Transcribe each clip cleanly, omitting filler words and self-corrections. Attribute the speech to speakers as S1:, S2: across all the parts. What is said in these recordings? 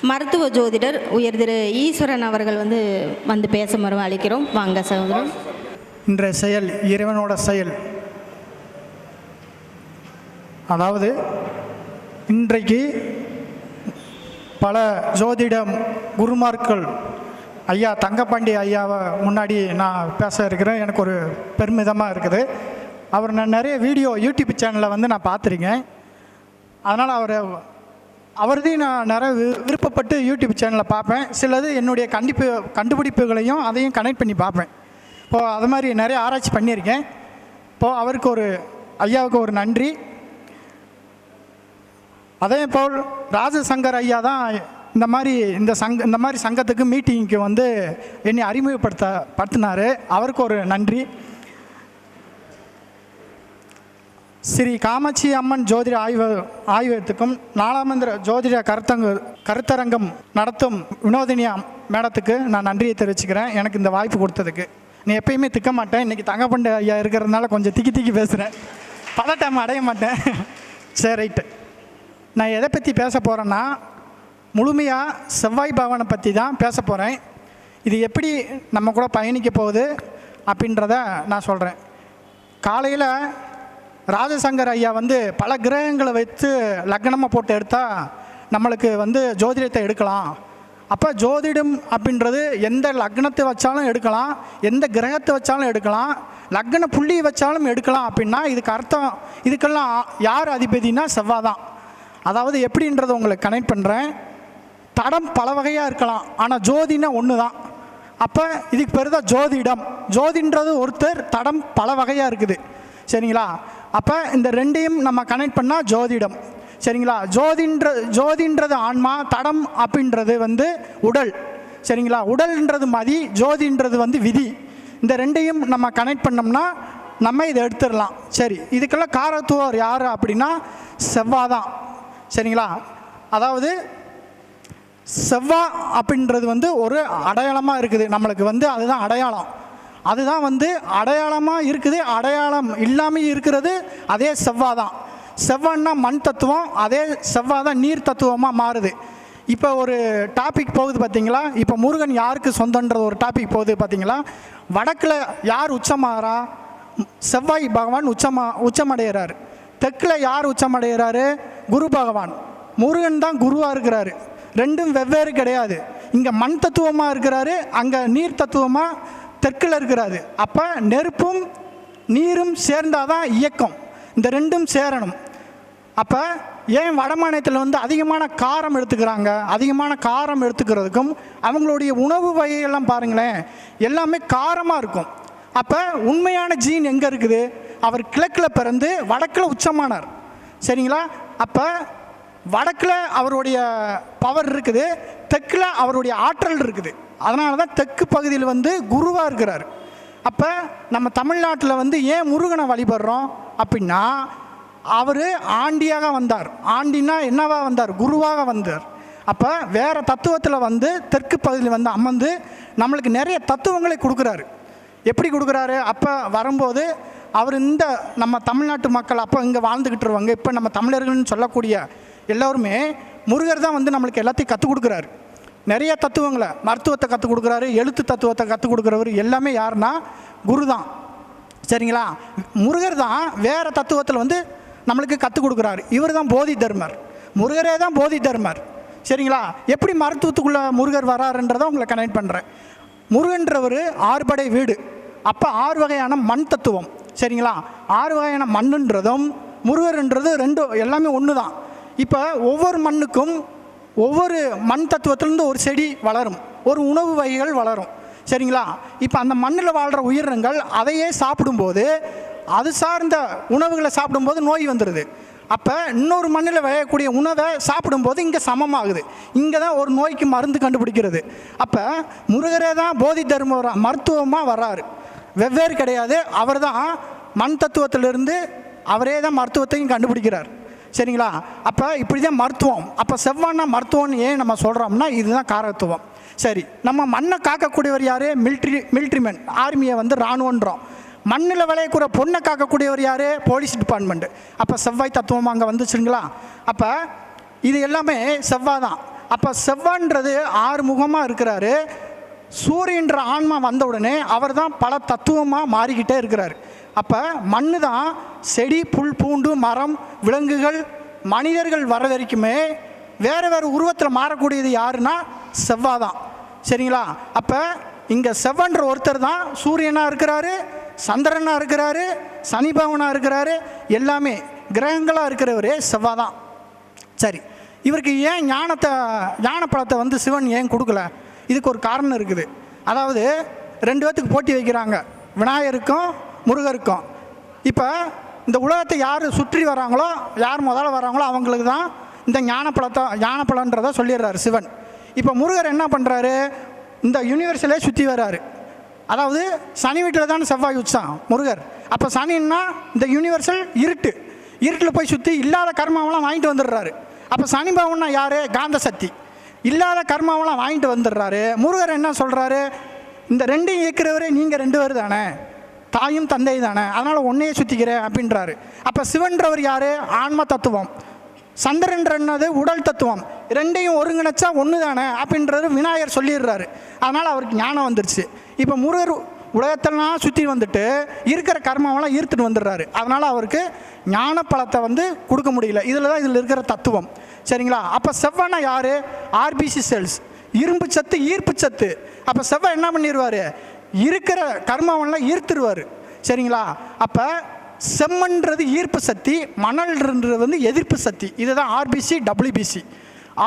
S1: மருத்துவ ஜோதிடர் உயர் திரு ஈஸ்வரன் அவர்கள் வந்து பேசுமாறு அழைக்கிறோம். வாங்க சகோதரன்.
S2: இன்றைய செயல் இறைவனோட செயல். அதாவது இன்றைக்கு பல ஜோதிட குருமார்கள் ஐயா தங்கப்பாண்டி ஐயாவை முன்னாடி நான் பேச இருக்கிறேன். எனக்கு ஒரு பெருமிதமாக இருக்குது. அவர் நான் நிறைய வீடியோ யூடியூப் சேனலில் நான் பார்த்துருக்கேன். அதனால் அவரதையும் நான் நிறைய விருப்பப்பட்டு யூடியூப் சேனலில் பார்ப்பேன். சிலது என்னுடைய கண்டுபிடிப்புகளையும் அதையும் கனெக்ட் பண்ணி பார்ப்பேன். இப்போது அது மாதிரி நிறைய ஆராய்ச்சி பண்ணியிருக்கேன். இப்போது அவருக்கு ஐயாவுக்கு ஒரு நன்றி. அதே போல் ராஜசங்கர் ஐயா தான் இந்த மாதிரி சங்கத்துக்கு மீட்டிங்க்கு என்னை அறிமுகப்படுத்தினார். அவருக்கு ஒரு நன்றி. ஸ்ரீ காமாட்சி அம்மன் ஜோதிட ஆய்வகத்துக்கும் நாலாமந்திர ஜோதிட கருத்தரங்கம் நடத்தும் வினோதினியா மேடத்துக்கு நான் நன்றியை தெரிவிச்சுக்கிறேன். எனக்கு இந்த வாய்ப்பு கொடுத்ததுக்கு. நீ எப்பயுமே திக்க மாட்டேன். இன்றைக்கி தங்கப்பண்ட ஐயா இருக்கிறதுனால கொஞ்சம் திக்கி பேசுகிறேன். பதட்டம் அடைய மாட்டேன். சரி, ரைட்டு. நான் எதை பற்றி பேச போகிறேன்னா, முழுமையாக செவ்வாய் பகவானை பற்றி தான் பேச போகிறேன். இது எப்படி நம்ம கூட பயணிக்க போகுது அப்படின்றத நான் சொல்கிறேன். காலையில் ராஜசங்கர் ஐயா பல கிரகங்களை வைத்து லக்னமாக போட்டு எடுத்தால் நம்மளுக்கு ஜோதிடத்தை எடுக்கலாம். அப்போ ஜோதிடம் அப்படின்றது எந்த லக்னத்தை வச்சாலும் எடுக்கலாம், எந்த கிரகத்தை வச்சாலும் எடுக்கலாம், லக்ன புள்ளி வச்சாலும் எடுக்கலாம். அப்படின்னா இதுக்கு அர்த்தம், இதுக்கெல்லாம் யார் அதிபதினா செவ்வாய் தான். அதாவது எப்படின்றத உங்களுக்கு கனெக்ட் பண்ணுறேன். தடம் பல வகையாக இருக்கலாம், ஆனால் ஜோதினா ஒன்று தான். அப்போ இதுக்கு பேர் தான் ஜோதிடம். ஜோதின்றது ஒருத்தர், தடம் பல வகையாக இருக்குது. சரிங்களா? அப்போ இந்த ரெண்டையும் நம்ம கனெக்ட் பண்ணால் ஜோதிடம். சரிங்களா? ஜோதின்றது ஆன்மா, தடம் அப்படின்றது உடல். சரிங்களா? உடல்ன்றது மதி, ஜோதின்றது விதி. இந்த ரெண்டையும் நம்ம கனெக்ட் பண்ணோம்னா நம்ம இதை எடுத்துடலாம். சரி, இதுக்கெல்லாம் காரத்துவர் யார் அப்படின்னா செவ்வாய் தான். சரிங்களா? அதாவது செவ்வாய் அப்படின்றது ஒரு அடையாளமாக இருக்குது நம்மளுக்கு. அதுதான் அடையாளம். அதுதான் அடையாளமாக இருக்குது. அடையாளம் இல்லாமல் இருக்கிறது அதே செவ்வாய் தான். செவ்வாய்னா மண் தத்துவம், அதே செவ்வாய் தான் நீர் தத்துவமாக மாறுது. இப்போ ஒரு டாபிக் போகுது பார்த்தீங்களா? இப்போ முருகன் யாருக்கு சொந்தன்ற ஒரு டாபிக் போகுது பார்த்தீங்களா? வடக்கில் யார் உச்சமாகறா? செவ்வாய் பகவான் உச்சமடைகிறார். தெற்கில் யார் உச்சமடைகிறாரு? குரு பகவான். முருகன் தான் குருவாக இருக்கிறாரு. ரெண்டும் வெவ்வேறு கிடையாது. இங்கே மண் தத்துவமாக இருக்கிறாரு, அங்கே நீர் தத்துவமாக தெற்கில் இருக்கிறாரு. அப்போ நெருப்பும் நீரும் சேர்ந்தாதான் இயக்கம். இந்த ரெண்டும் சேரணும். அப்போ ஏன் வட மாநிலத்தில் அதிகமான காரம் எடுத்துக்கிறாங்க? அதிகமான காரம் எடுத்துக்கிறதுக்கும் அவங்களுடைய உணவு வகையெல்லாம் பாருங்களேன், எல்லாமே காரமாக இருக்கும். அப்போ உண்மையான ஜீன் எங்கே இருக்குது? அவர் கிழக்கில் பிறந்து வடக்கில் உச்சமானார். சரிங்களா? அப்போ வடக்கில் அவருடைய பவர் இருக்குது, தெற்கில் அவருடைய ஆற்றல் இருக்குது. அதனால தான் தெற்கு பகுதியில் குருவாக இருக்கிறார். அப்போ நம்ம தமிழ்நாட்டில் ஏன் முருகனை வழிபடுறோம் அப்படின்னா, அவர் ஆண்டியாக வந்தார். ஆண்டினா என்னவா வந்தார்? குருவாக வந்தார். அப்போ வேறு தத்துவத்தில் தெற்கு பகுதியில் அமர்ந்து நம்மளுக்கு நிறைய தத்துவங்களை கொடுக்குறாரு. எப்படி கொடுக்குறாரு? அப்போ வரும்போது அவர் நம்ம தமிழ்நாட்டு மக்கள் அப்போ இங்கே வாழ்ந்துக்கிட்டு இருவாங்க. இப்போ நம்ம தமிழர்கள்னு சொல்லக்கூடிய எல்லோருமே முருகர் தான் நம்மளுக்கு எல்லாத்தையும் கற்றுக் கொடுக்குறாரு. நிறைய தத்துவங்களை, மருத்துவத்தை கற்றுக் கொடுக்குறாரு, எழுத்து தத்துவத்தை கற்றுக் கொடுக்குறவர் எல்லாமே யாருன்னா குரு தான். சரிங்களா? முருகர் தான் வேறு தத்துவத்தில் நம்மளுக்கு கற்றுக் கொடுக்குறாரு. இவர் தான் போதி தர்மர். முருகரே தான் போதி தர்மர். சரிங்களா? எப்படி மருத்துவத்துக்குள்ளே முருகர் வராருன்றதை உங்களை கனெக்ட் பண்ணுறேன். முருகன்றவர் 6 படை வீடு. அப்போ 6 வகையான மண் தத்துவம். சரிங்களா? 6 வகையான மண்ணுன்றதும் முருகர்ன்றது ரெண்டும் எல்லாமே ஒன்று தான். இப்போ ஒவ்வொரு மண்ணுக்கும் ஒவ்வொரு மண் தத்துவத்திலேருந்து ஒரு செடி வளரும், ஒரு உணவு வகைகள் வளரும். சரிங்களா? இப்போ அந்த மண்ணில் வாழ்கிற உயிரினங்கள் அதையே சாப்பிடும்போது, அது சார்ந்த உணவுகளை சாப்பிடும்போது நோய் வந்துடுது. அப்போ இன்னொரு மண்ணில் விளையக்கூடிய உணவை சாப்பிடும்போது இங்கே சமமாகுது. இங்கே தான் ஒரு நோய்க்கு மருந்து கண்டுபிடிக்கிறது. அப்போ முருகரே தான் போதி தர்ம மருத்துவமாக வர்றாரு, வெவ்வேறு கிடையாது. அவர் தான் மண் தத்துவத்திலிருந்து அவரே தான் மருத்துவத்தையும் கண்டுபிடிக்கிறார். சரிங்களா? அப்போ இப்படி தான் மருத்துவம். அப்போ செவ்வாய்னா மருத்துவம்னு ஏன் நம்ம சொல்கிறோம்னா இதுதான் காரத்துவம். சரி, நம்ம மண்ணை காக்கக்கூடியவர் யார்? மிலிட்ரிமேன், ஆர்மியை இராணுவன்றோம். மண்ணில் விளையக்கூட பொண்ணை காக்கக்கூடியவர் யார்? Police department. அப்போ செவ்வாய் தத்துவம் அங்கே வந்துச்சுங்களா? அப்போ இது எல்லாமே செவ்வாய் தான். அப்போ செவ்வான்றது 6 முகமாக இருக்கிறாரு. சூரியன்ற ஆன்மா வந்த உடனே அவர் தான் பல தத்துவமாக மாறிக்கிட்டே இருக்கிறார். அப்போ மண் தான் செடி புல் பூண்டு மரம் விலங்குகள் மனிதர்கள் வர வரைக்குமே வேறு வேறு உருவத்தில் மாறக்கூடியது யாருன்னா செவ்வாய் தான். சரிங்களா? அப்போ இங்கே செவ்வன்ற ஒருத்தர் தான் சூரியனாக இருக்கிறாரு, சந்திரனாக இருக்கிறாரு, சனி பகவானாக இருக்கிறாரு, எல்லாமே கிரகங்களாக இருக்கிறவரே செவ்வாய் தான். சரி, இவருக்கு ஏன் ஞான பழத்தை வந்து சிவன் ஏன் கொடுக்கல? இதுக்கு ஒரு காரணம் இருக்குது. அதாவது 2 பேர்த்துக்கு போட்டி வைக்கிறாங்க, விநாயகருக்கும் முருகருக்கும். இப்போ இந்த உலகத்தை யார் சுற்றி வராங்களோ, யார் முதல்ல வராங்களோ அவங்களுக்கு தான் இந்த ஞானப்பழன்றதை சொல்லிடுறாரு சிவன். இப்போ முருகர் என்ன பண்ணுறாரு? இந்த யூனிவர்ஸிலே சுற்றி வர்றாரு. அதாவது சனி வீட்டில் தானே செவ்வாய் உச்சான் முருகர். அப்போ சனின்னா இந்த யூனிவர்சல் இருட்டில் போய் சுற்றி இல்லாத கர்மாவெல்லாம் வாங்கிட்டு வந்துடுறாரு. அப்போ சனி பகவான்னா யார்? காந்த சக்தி. இல்லாத கர்மாவெல்லாம் வாங்கிட்டு வந்துடுறாரு. முருகர் என்ன சொல்கிறாரு? இந்த ரெண்டையும் இயக்கிறவரே நீங்கள் 2 பேர் தானே, தாயும் தந்தை தானே, அதனால் ஒன்றையே சுற்றிக்கிறேன் அப்படின்றாரு. அப்போ சிவன்றவர் யார்? ஆன்ம தத்துவம். சந்திரன்றது உடல் தத்துவம். ரெண்டையும் ஒருங்கிணைச்சா ஒன்று தானே அப்படின்றது விநாயகர் சொல்லிடுறாரு. அதனால் அவருக்கு ஞானம் வந்துருச்சு. இப்போ முருகர் உலகத்தெல்லாம் சுற்றி வந்துட்டு இருக்கிற கர்மாவெல்லாம் ஈர்த்துட்டு வந்துடுறாரு. அதனால் அவருக்கு ஞான பழத்தை வந்து கொடுக்க முடியல. இதில் இருக்கிற தத்துவம். சரிங்களா? அப்போ செவ்வாய்னா யார்? ஆர்பிசி செல்ஸ், இரும்பு சத்து, ஈர்ப்பு சத்து. அப்போ செவ்வாய் என்ன பண்ணிடுவார்? இருக்கிற கர்மாவெல்லாம் ஈர்த்துருவார். சரிங்களா? அப்போ செம்மன்றது ஈர்ப்பு சக்தி, மணல்ன்றது வந்து எதிர்ப்பு சக்தி. இதுதான் ஆர்பிசி டபிள்யூபிசி.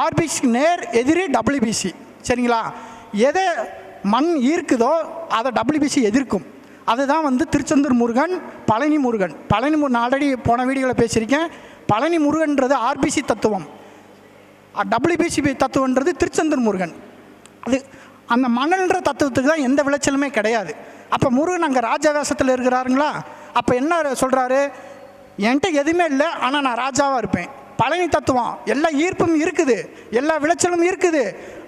S2: ஆர்பிசிக்கு நேர் எதிரி டபிள்யூபிசி. சரிங்களா? எதை மண் ஈர்க்குதோ அதை டபிள்யூபிசி எதிர்க்கும். அதுதான் வந்து திருச்செந்தூர் முருகன், பழனி முருகன். நான் ஆல்ரெடி போன வீடியோவில் பேசியிருக்கேன். பழனி முருகன்றது ஆர்பிசி தத்துவம், டபிள்யூபிசி தத்துவன்றது திருச்செந்தூர் முருகன். அது அந்த மணல்ன்ற தத்துவத்துக்கு தான் எந்த விளைச்சலுமே கிடையாது. அப்போ முருகன் அங்கே ராஜாவேசத்தில் இருக்கிறாருங்களா? அப்போ என்ன சொல்கிறாரு? என்கிட்ட எதுவுமே இல்லை, ஆனால் நான் ராஜாவாக இருப்பேன். பழனி தத்துவம் எல்லா ஈர்ப்பும் இருக்குது, எல்லா விளைச்சலும் இருக்குது,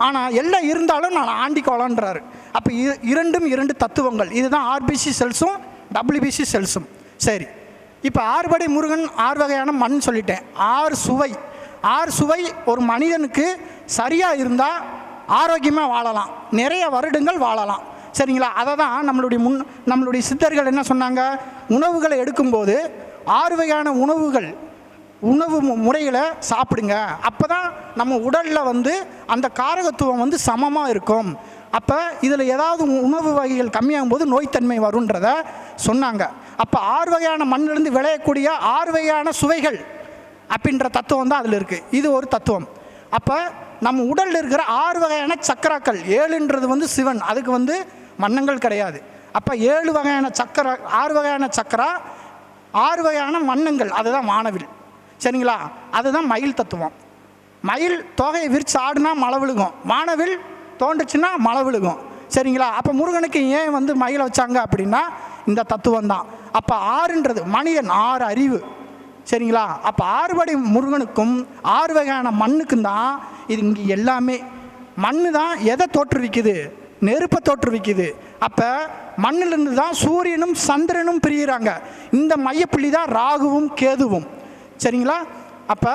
S2: ஆனால் எல்லாம் இருந்தாலும் நான் ஆண்டிக்கோளான்றாரு. அப்போ இரண்டும் 2 தத்துவங்கள். இதுதான் ஆர்பிசி செல்ஸும் டபிள்யூபிசி செல்ஸும். சரி, இப்போ 6 படை முருகன் 6 வகையான மண் சொல்லிட்டேன். 6 சுவை ஒரு மனிதனுக்கு சரியாக இருந்தால் ஆரோக்கியமாக வாழலாம், நிறைய வருடங்கள் வாழலாம். சரிங்களா? அதை தான் நம்மளுடைய சித்தர்கள் என்ன சொன்னாங்க? உணவுகளை எடுக்கும்போது 6 வகையான உணவு முறைகளை சாப்பிடுங்க. அப்போ தான் நம்ம உடலில் வந்து அந்த காரகத்துவம் வந்து சமமாக இருக்கும். அப்போ இதில் ஏதாவது உணவு வகைகள் கம்மியாகும் போது நோய்த்தன்மை வருன்றத சொன்னாங்க. அப்போ 6 வகையான மண்ணிலிருந்து விளையக்கூடிய 6 வகையான சுவைகள் அப்படின்ற தத்துவம் தான் அதில் இருக்குது. இது ஒரு தத்துவம். அப்போ நம்ம உடலில் இருக்கிற 6 வகையான சக்கராக்கள், 7ன்றது வந்து சிவன், அதுக்கு வந்து மன்னங்கள் கிடையாது. அப்போ 7 வகையான சக்கரா, 6 வகையான சக்கரா, 6 வகையான மன்னங்கள், அதுதான் வானவில். சரிங்களா? அதுதான் மயில் தத்துவம். மயில் தொகையை விரிச்சு ஆடுனா மழை விழுகும், வானவில் தோன்றுச்சுன்னா மழை விழுகும். சரிங்களா? அப்போ முருகனுக்கு ஏன் வந்து மயிலை வச்சாங்க அப்படின்னா இந்த தத்துவம் தான். அப்போ 6ன்றது மனிதன் 6 அறிவு. சரிங்களா? அப்போ 6 படை முருகனுக்கும் 6 வகையான மண்ணுக்கும் தான் இது. இங்கே எல்லாமே மண்ணு தான் எதை தோற்றுவிக்குது? நெருப்பை தோற்றுவிக்குது. அப்போ மண்ணிலிருந்து தான் சூரியனும் சந்திரனும் பிரிகிறாங்க. இந்த மையப்புள்ளி தான் ராகுவும் கேதுவும். சரிங்களா? அப்போ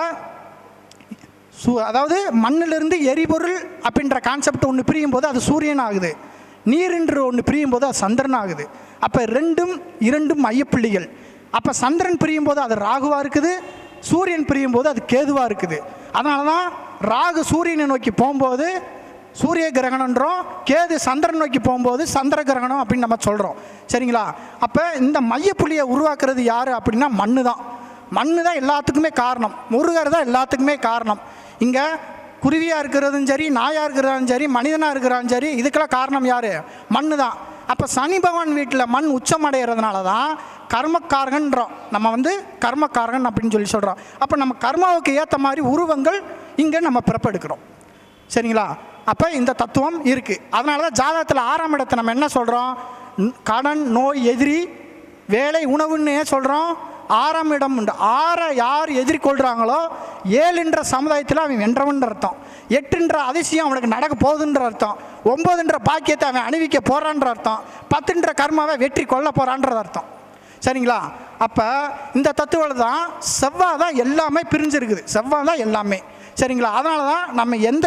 S2: அதாவது மண்ணிலிருந்து எரிபொருள் அப்படின்ற கான்செப்ட் ஒன்று பிரியும் போது அது சூரியன் ஆகுது, நீரென்று ஒன்று பிரியும் போது அது சந்திரன் ஆகுது. அப்போ 2 மையப்புள்ளிகள். அப்போ சந்திரன் பிரியும் போது அது ராகுவாக இருக்குது, சூரியன் பிரியும் போது அது கேதுவாக இருக்குது. அதனால தான் ராகு சூரியனை நோக்கி போகும்போது சூரிய கிரகணன்றோம், கேது சந்திரன் நோக்கி போகும்போது சந்திர கிரகணம் அப்படின்னு நம்ம சொல்கிறோம். சரிங்களா? அப்போ இந்த மையப்புள்ளியை உருவாக்குறது யார் அப்படின்னா மண்ணு தான். மண்ணு தான் எல்லாத்துக்குமே காரணம். முருகர் தான் எல்லாத்துக்குமே காரணம். இங்கே குருவியாக இருக்கிறதும் சரி, நாயாக இருக்கிறதும் சரி, மனிதனாக இருக்கிறாலும் சரி, இதுக்கெல்லாம் காரணம் யார்? மண்ணு தான். அப்போ சனி பகவான் வீட்டில் மண் உச்சமடைகிறதுனால தான் கர்மக்காரகன்றோம். நம்ம வந்து கர்மக்காரகன் அப்படின்னு சொல்லி சொல்கிறோம். அப்போ நம்ம கர்மாவுக்கு ஏற்ற மாதிரி உருவங்கள் இங்கே நம்ம பிறப்பெடுக்கிறோம். சரிங்களா? அப்போ இந்த தத்துவம் இருக்குது. அதனால தான் ஜாதகத்தில் 6ஆம் இடத்தை நம்ம என்ன சொல்கிறோம்? கடன், நோய், எதிரி, வேலை, உணவுன்னு சொல்கிறோம். 6ஆம் இடம் உண்டு. 6 யார் எதிர்கொள்கிறாங்களோ 7ன்ற சமுதாயத்தில் அவன் வென்றவன்ற அர்த்தம், 8ன்ற அதிசயம் அவனுக்கு நடக்க போகுதுன்ற அர்த்தம், 9ன்ற பாக்கியத்தை அவன் அணிவிக்க போகிறான்ற அர்த்தம், 10ன்ற கர்மாவை வெற்றி கொள்ள போகிறான்றது அர்த்தம். சரிங்களா? அப்போ இந்த தத்துவத்தில் தான் செவ்வாய் தான் எல்லாமே பிரிஞ்சிருக்குது. செவ்வாய் தான் எல்லாமே. சரிங்களா? அதனால தான் நம்ம எந்த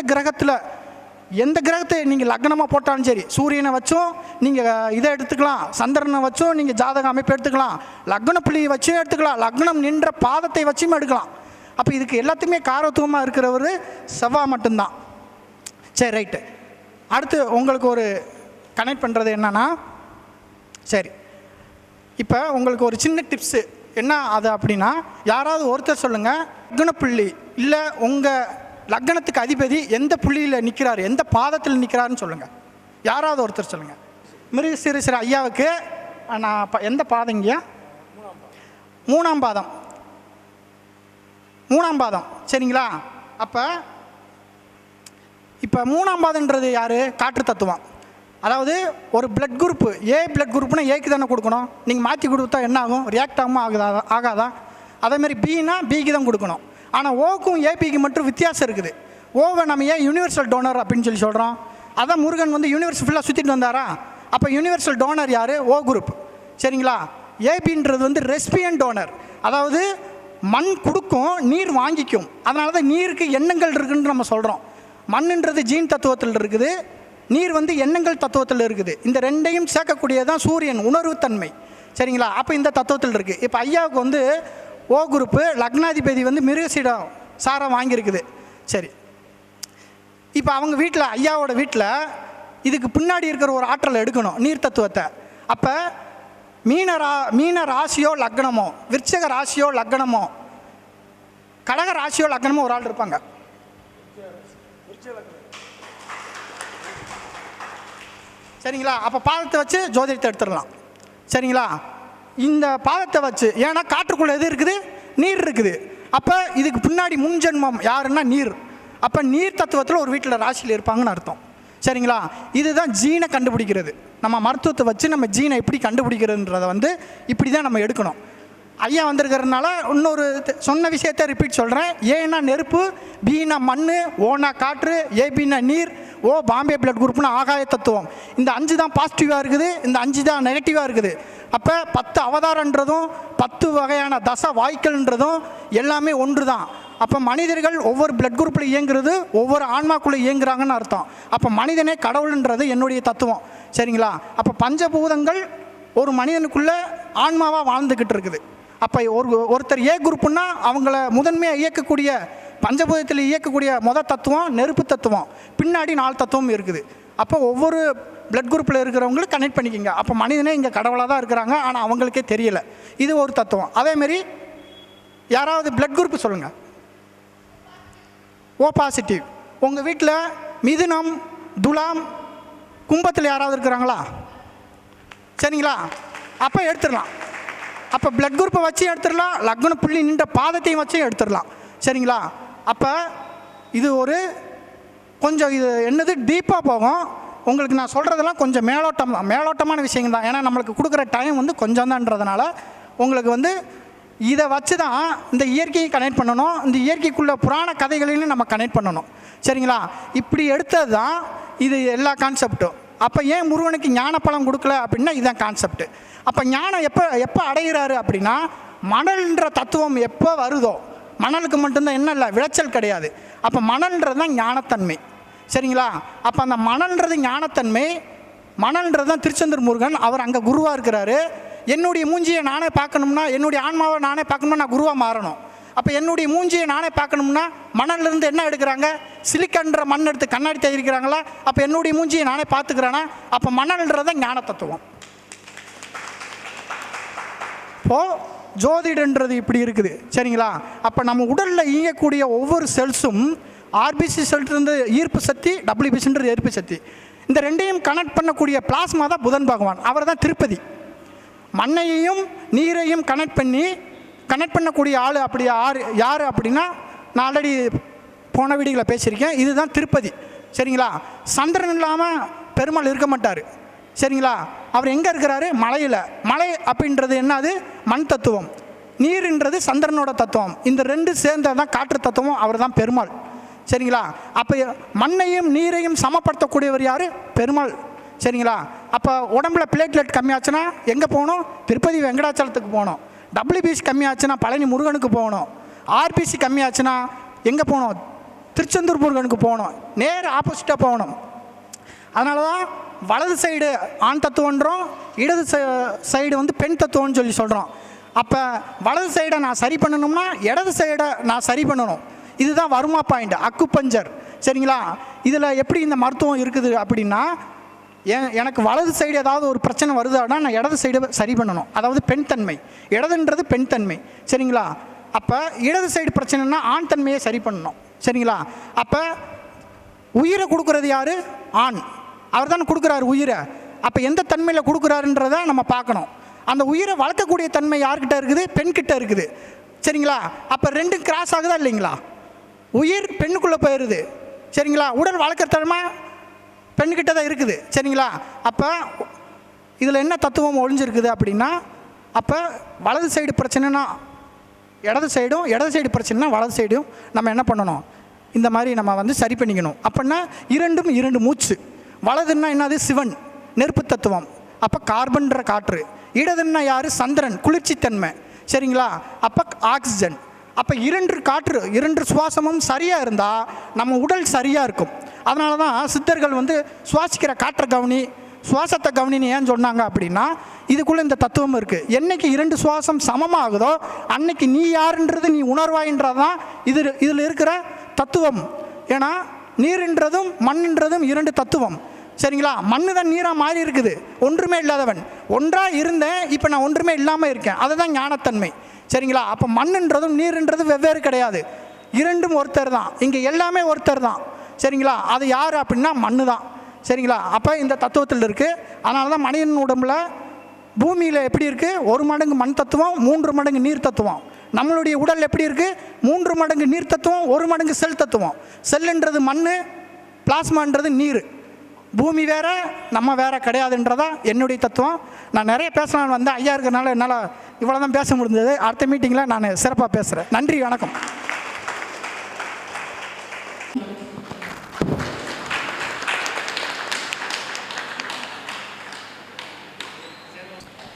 S2: கிரகத்தை நீங்கள் லக்னமாக போட்டாலும் சரி, சூரியனை வச்சும் நீங்கள் இதை எடுத்துக்கலாம், சந்திரனை வச்சும் நீங்கள் ஜாதக அமைப்பு எடுத்துக்கலாம், லக்ன புள்ளியை வச்சும் எடுத்துக்கலாம், லக்னம் நின்ற பாதத்தை வச்சும் எடுக்கலாம். அப்போ இதுக்கு எல்லாத்துக்குமே காரத்துவமாக இருக்கிறவர் செவ்வாய் மட்டும்தான். சரி, ரைட்டு. அடுத்து உங்களுக்கு ஒரு கனெக்ட் பண்ணுறது என்னன்னா, சரி இப்போ உங்களுக்கு ஒரு சின்ன டிப்ஸு என்ன அது அப்படின்னா, யாராவது ஒருத்தர் சொல்லுங்கள், லக்னப்புள்ளி இல்லை உங்கள் லக்னத்துக்கு அதிபதி எந்த புள்ளியில் நிற்கிறாரு, எந்த பாதத்தில் நிற்கிறாருன்னு சொல்லுங்கள். யாராவது ஒருத்தர் சொல்லுங்கள். மிருகசீரிசர் ஐயாவுக்கு நான் எந்த பாதங்கய்யா? 3ஆம் பாதம். 3ஆம் பாதம், சரிங்களா? அப்போ இப்போ 3ஆம் பாதம்ன்றது யார்? காற்று தத்துவம். அதாவது ஒரு பிளட் குரூப்பு ஏ பிளட் குரூப்னா ஏக்கு தானே கொடுக்கணும். நீங்கள் மாற்றி கொடுத்தா என்ன ஆகும்? ரியாக்ட் ஆகாமல் ஆகாதா? அதேமாதிரி பின்னா பிக்கு தான் கொடுக்கணும். ஆனால் ஓக்கும் ஏபிக்கு மட்டும் வித்தியாசம் இருக்குது. ஓவை நம்ம ஏன் யூனிவர்சல் டோனர் அப்படின்னு சொல்லி சொல்கிறோம்? அதான் முருகன் வந்து யூனிவர்ஸ் ஃபுல்லாக சுற்றிட்டு வந்தாரா? அப்போ யூனிவர்சல் டோனர் யார்? ஓ குரூப், சரிங்களா? ஏபின்றது வந்து ரெசிபியன்ட் டோனர், அதாவது மண் கொடுக்கும், நீர் வாங்கிக்கும். அதனால தான் நீருக்கு எண்ணங்கள் இருக்குதுன்னு நம்ம சொல்கிறோம். மண்ணுன்றது ஜீன் தத்துவத்தில் இருக்குது, நீர் வந்து எண்ணங்கள் தத்துவத்தில் இருக்குது. இந்த ரெண்டையும் சேர்க்கக்கூடியதான் சூரியன், உணர்வுத்தன்மை, சரிங்களா? அப்போ இந்த தத்துவத்தில் இருக்குது. இப்போ ஐயாவுக்கு வந்து ஓ குரூப்பு, லக்னாதிபதி வந்து மிருகசீடம் சாரம் வாங்கியிருக்குது. சரி, இப்போ அவங்க வீட்டில், ஐயாவோட வீட்டில் இதுக்கு பின்னாடி இருக்கிற ஒரு ஆற்றலை எடுக்கணும், நீர் தத்துவத்தை. அப்போ மீன ராசியோ லக்னமோ, விருச்சக ராசியோ லக்னமோ, கடக ராசியோ லக்னமோ ஒரு ஆள் இருப்பாங்க. சரிங்களா? அப்போ பாதத்தை வச்சு ஜோதிடத்தை எடுத்துடலாம், சரிங்களா? இந்த பாதத்தை வச்சு, ஏன்னா காற்றுக்குள்ளே எது இருக்குது? நீர் இருக்குது. அப்போ இதுக்கு பின்னாடி முன்ஜென்மம் யாருன்னா நீர். அப்போ நீர் தத்துவத்தில் ஒரு வீட்டில் ராசியில் இருப்பாங்கன்னு அர்த்தம், சரிங்களா? இதுதான் ஜீனை கண்டுபிடிக்கிறது. நம்ம மருத்துவத்தை வச்சு நம்ம ஜீனை எப்படி கண்டுபிடிக்கிறதுன்றதை வந்து இப்படி தான் நம்ம எடுக்கணும். ஐயா வந்திருக்கிறதுனால இன்னொரு சொன்ன விஷயத்தை ரிப்பீட் சொல்கிறேன். ஏன்னா நெருப்பு, பீனா மண், ஓனா காற்று, ஏபின்னா நீர், ஓ பாம்பே பிளட் குரூப்னா ஆகாய தத்துவம். இந்த 5 தான் பாசிட்டிவாக இருக்குது, இந்த 5 தான் நெகட்டிவாக இருக்குது. அப்போ 10 அவதாரன்றதும் 10 வகையான தசை வாய்க்கல்ன்றதும் எல்லாமே ஒன்று தான். அப்போ மனிதர்கள் ஒவ்வொரு பிளட் குரூப்பில் இயங்குறது ஒவ்வொரு ஆன்மாக்குள்ளே இயங்குறாங்கன்னு அர்த்தம். அப்போ மனிதனே கடவுள்ன்றது என்னுடைய தத்துவம், சரிங்களா? அப்போ பஞ்சபூதங்கள் ஒரு மனிதனுக்குள்ளே ஆன்மாவாக வாழ்ந்துக்கிட்டு இருக்குது. அப்போ ஒருத்தர் ஏ குரூப்புன்னா அவங்கள முதன்மையாக இயக்கக்கூடிய, பஞ்சபூதத்தில் இயக்கக்கூடிய தத்துவம் நெருப்பு தத்துவம், பின்னாடி 4 தத்துவம் இருக்குது. அப்போ ஒவ்வொரு பிளட் குரூப்பில் இருக்கிறவங்களும் கனெக்ட் பண்ணிக்கிங்க. அப்போ மனிதனே இங்கே கடவுளாக தான் இருக்கிறாங்க, ஆனால் அவங்களுக்கே தெரியலை. இது ஒரு தத்துவம். அதேமாரி யாராவது பிளட் குரூப் சொல்லுங்கள். O positive. உங்கள் வீட்டில் மிதுனம், துலாம், கும்பத்தில் யாராவது இருக்கிறாங்களா? சரிங்களா? அப்போ எடுத்துடலாம். அப்போ பிளட் குரூப்பை வச்சு எடுத்துடலாம், லக்ன புள்ளி நின்ற பாதத்தையும் வச்சு எடுத்துடலாம், சரிங்களா? அப்போ இது ஒரு கொஞ்சம் இது என்னது டீப்பாக போகும். உங்களுக்கு நான் சொல்கிறதெல்லாம் கொஞ்சம் மேலோட்டமான விஷயங்கள் தான். ஏன்னா நம்மளுக்கு கொடுக்குற டைம் வந்து கொஞ்சம் தான்றதுனால உங்களுக்கு வந்து இதை வச்சு தான் இந்த இயற்கையை கனெக்ட் பண்ணணும், இந்த இயற்கைக்குள்ள புராண கதைகளையும் நம்ம கனெக்ட் பண்ணணும், சரிங்களா? இப்படி எடுத்தது தான் இது எல்லா கான்செப்டும். அப்போ ஏன் முருகனுக்கு ஞான பலம் கொடுக்கல அப்படின்னா இதுதான் கான்செப்ட். அப்போ ஞானம் எப்போ அடைகிறாரு அப்படின்னா, மணல்ன்ற தத்துவம் எப்போ வருதோ, மணலுக்கு மட்டும்தான் என்ன இல்லை விளைச்சல் கிடையாது. அப்போ மணல்ன்றது தான் ஞானத்தன்மை, சரிங்களா? அப்போ அந்த மணல்ன்றது ஞானத்தன்மை, மணல்ன்றது தான் திருச்செந்தூர் முருகன். அவர் அங்கே குருவாக இருக்கிறாரு. என்னுடைய மூஞ்சியை நானே பார்க்கணும்னா, என்னுடைய ஆன்மாவை நானே பார்க்கணும்னா நான் குருவாக மாறணும். அப்போ என்னுடைய மூஞ்சியை நானே பார்க்கணும்னா மணல்லேருந்து என்ன எடுக்கிறாங்க? சிலிக்கன்ற மண் எடுத்து கண்ணாடி தயாரிக்கிறாங்களா? அப்போ என்னுடைய மூஞ்சியை நானே பார்த்துக்கிறேன்னா அப்போ மணல்ன்றது ஞான தத்துவம். இப்போது ஜோதிடன்றது இப்படி இருக்குது, சரிங்களா? அப்போ நம்ம உடலில் இயங்கக்கூடிய ஒவ்வொரு செல்ஸும் ஆர்பிசி செல்லிருந்து ஈர்ப்பு சக்தி, டபிள்யூபிசின்றது எதிர்ப்பு சக்தி, இந்த ரெண்டையும் கனெக்ட் பண்ணக்கூடிய பிளாஸ்மா தான் புதன் பகவான். அவர் தான் திருப்பதி. மண்ணையையும் நீரையும் கனெக்ட் பண்ணக்கூடிய ஆள் அப்படி யார் அப்படின்னா, நான் ஆல்ரெடி போன வீடியோவில் பேசியிருக்கேன், இதுதான் திருப்பதி, சரிங்களா? சந்திரன் இல்லாமல் பெருமாள் இருக்க மாட்டார், சரிங்களா? அவர் எங்கே இருக்கிறாரு? மலையில். மலை அப்படின்றது என்னது? மண் தத்துவம். நீர்ன்றது சந்திரனோட தத்துவம். இந்த ரெண்டு சேர்ந்தது தான் காற்று தத்துவம். அவர் தான் பெருமாள், சரிங்களா? அப்போ மண்ணையும் நீரையும் சமப்படுத்தக்கூடியவர் யார்? பெருமாள், சரிங்களா? அப்போ உடம்புல பிளேட்லெட் கம்மியாச்சுன்னா எங்கே போகணும்? திருப்பதி வெங்கடாச்சலத்துக்கு போகணும். டபிள்யூபிசி கம்மியாச்சுன்னா பழனி முருகனுக்கு போகணும். ஆர்பிசி கம்மியாச்சுன்னா எங்கே போகணும்? திருச்செந்தூர் முருகனுக்கு போகணும், நேர் ஆப்போசிட்டாக போகணும். அதனால தான் வலது சைடு ஆண் தத்துவன்றோம், இடது சைடு வந்து பெண் தத்துவம்னு சொல்லி சொல்கிறோம். அப்போ வலது சைடை நான் சரி பண்ணணும்னா இடது சைடை நான் சரி பண்ணணும். இதுதான் வருமா பாயிண்ட், அக்குபஞ்சர். சரிங்களா? இதில் எப்படி இந்த மருத்துவம் இருக்குது அப்படின்னா, எனக்கு வலது சைடு ஏதாவது ஒரு பிரச்சனை வருதுன்னா நான் இடது சைடு சரி பண்ணணும். அதாவது பெண் தன்மை, இடதுன்றது பெண் தன்மை. சரிங்களா? அப்போ இடது சைடு பிரச்சனைனா ஆண் தன்மையை சரி பண்ணணும். சரிங்களா? அப்போ உயிரை கொடுக்குறது யார்? ஆண். அவர் தானே கொடுக்குறாரு உயிரை. அப்போ எந்த தன்மையில் கொடுக்குறாருன்றத நம்ம பார்க்கணும். அந்த உயிரை வளர்க்கக்கூடிய தன்மை யார்கிட்ட இருக்குது? பெண்கிட்ட இருக்குது. சரிங்களா? அப்போ ரெண்டும் கிராஸ் ஆகுதா இல்லைங்களா? உயிர் பெண்ணுக்குள்ளே போயிடுது. சரிங்களா? உடல் வளர்க்குற தன்மை பெண்கிட்ட தான் இருக்குது. சரிங்களா? அப்போ இதில் என்ன தத்துவம் ஒழிஞ்சிருக்குது அப்படின்னா, அப்போ வலது சைடு பிரச்சனைனா இடது சைடும், இடது சைடு பிரச்சனைனா வலது சைடும் நம்ம என்ன பண்ணணும்? இந்த மாதிரி நம்ம வந்து சரி பண்ணிக்கணும். அப்படின்னா இரண்டும் இரண்டு மூச்சு. வலதுன்னா என்னது? சிவன், நெருப்பு தத்துவம். அப்போ கார்பன்ற காற்று. இடதுன்னா யார்? சந்திரன், குளிர்ச்சித்தன்மை. சரிங்களா? அப்போ ஆக்சிஜன். அப்போ இரண்டு காற்று, இரண்டு சுவாசமும் சரியாக இருந்தால் நம்ம உடல் சரியாக இருக்கும். அதனால தான் சித்தர்கள் வந்து சுவாசிக்கிற காற்றை கவனி, சுவாசத்தை கவனின்னு ஏன் சொன்னாங்க அப்படின்னா, இதுக்குள்ளே இந்த தத்துவம் இருக்குது. என்னைக்கு இரண்டு சுவாசம் சமமாகுதோ அன்னைக்கு நீ யாருன்றது நீ உணர்வாயின்றது தான் இதில் இருக்கிற தத்துவம். ஏன்னா நீர்ன்றதும் மண்ன்றதும் இரண்டு தத்துவம். சரிங்களா? மண்ணு தான் நீராக மாறி இருக்குது. ஒன்றுமே இல்லாதவன் ஒன்றாக இருந்தேன், இப்போ நான் ஒன்றுமே இல்லாமல் இருக்கேன். அதுதான் ஞானத்தன்மை. சரிங்களா? அப்போ மண்ணுன்றதும் நீர்ன்றதும் வெவ்வேறு கிடையாது, இரண்டும் ஒருத்தர் தான். இங்கே எல்லாமே ஒருத்தர் தான். சரிங்களா? அது யார் அப்படின்னா மண்ணு தான். சரிங்களா? அப்போ இந்த தத்துவத்தில் இருக்குது. அதனால தான் மனிதன் உடம்புல பூமியில் எப்படி இருக்குது? 1 மடங்கு மண் தத்துவம், 3 மடங்கு நீர் தத்துவம். நம்மளுடைய உடல் எப்படி இருக்குது? 3 மடங்கு நீர் தத்துவம், 1 மடங்கு செல் தத்துவம். செல்லுன்றது மண், பிளாஸ்மான்றது நீர். பூமி வேற, நம்ம வேற கிடையாதுன்றதா என்னுடைய தத்துவம். நான் நிறைய பேசலான்னு வந்தேன், ஐயா இருக்கிறனால என்னால் இவ்வளோ தான் பேச முடிஞ்சது. அடுத்த மீட்டிங்கில் நான் சிறப்பாக பேசுகிறேன். நன்றி, வணக்கம்.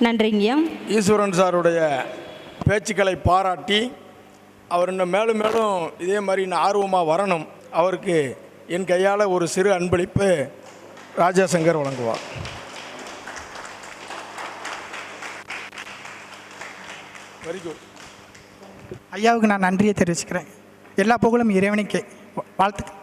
S1: நன்றிங்கய்யா.
S3: ஈஸ்வரன் சாருடைய பேச்சுக்களை பாராட்டி அவர் இன்னும் மேலும் மேலும் இதே மாதிரி இன்னும் ஆர்வமாக வரணும். அவருக்கு என் கையால் ஒரு சிறு அன்பளிப்பு ராஜாசங்கர் வழங்குவார். Very good.
S2: ஐயாவுக்கு நான் நன்றியை தெரிவிச்சுக்கிறேன். எல்லா புகழும் இறைவனுக்கே. வாழ்த்துக்கள்.